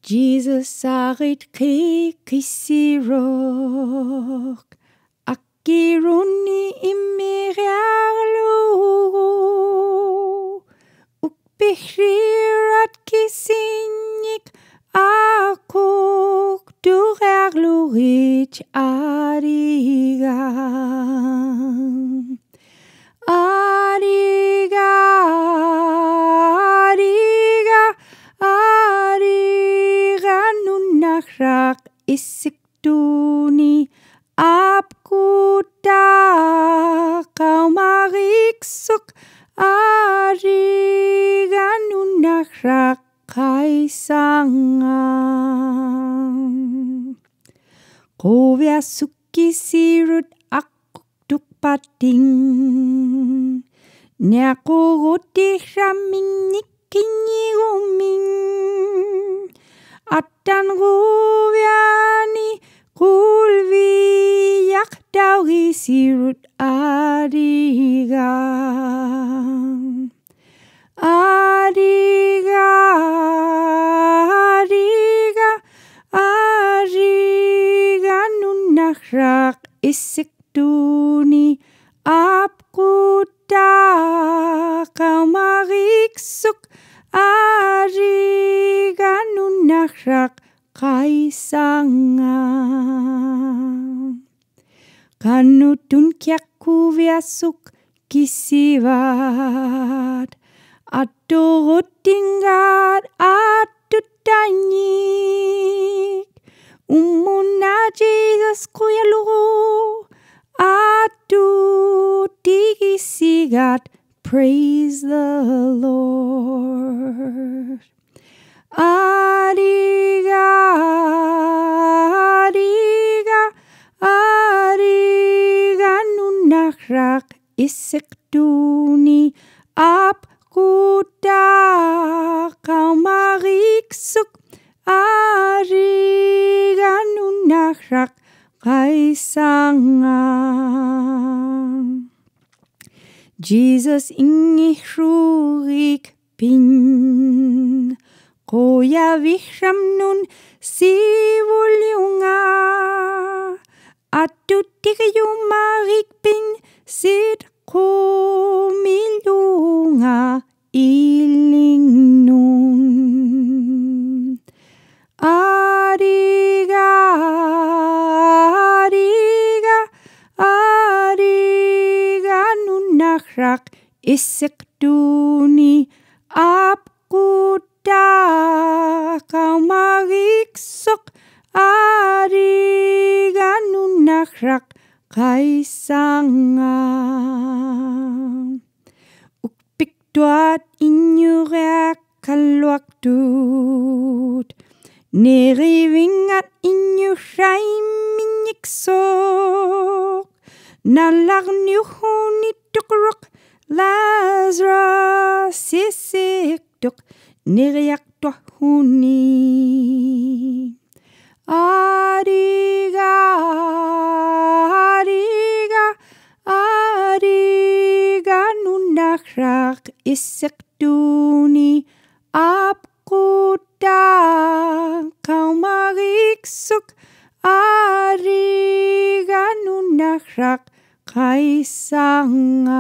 Jesus arit kisirok akiruni imiriarlu ukbihrirat kisinik akuk durerlurit Aarigaa. Aarigaa, Aarigaa nunakrak isikduni apkuta kaumariksuk Aarigaa nunakrak kaisangan koviasukki sirut akuk pating Nyakuruti raminik kinyiruming Atan ruviani kulviyak dauri sirut Aarigaa. Aarigaa, Aarigaa, Aarigaa nunakrak isikduni apkuta kaumariksuk Aarigaa nunakrak kaisangan kanutun kyakuviasuk kisivat aturutingat atutanyik umuna Jesus kuyaluru tigisigat. Praise the Lord. Aarigaa, Aarigaa, Aarigaa nunakrak isikduni apkuta kaumariksuk Aarigaa nunakrak kaisangan. Jesus ingihrurik pin Koya vihram nun sivulyunga Atutikayumarik pin sit kumilunga iling nun Aarigaa, Aarigaa, Aarigaa nunakrak isikduni apkuta kaumariksuk Aarigaa nunakrak kaisangan ukpiktuat inyurak kalwaktut nerivingat inyuray minyiksok nalagnyuhunitukrok Lazarus sisikdok niriaktohuni Aarigaa, Aarigaa, Aarigaa nunakrak isikduni apkuta kaumariksuk Aarigaa nunakrak kaisangan.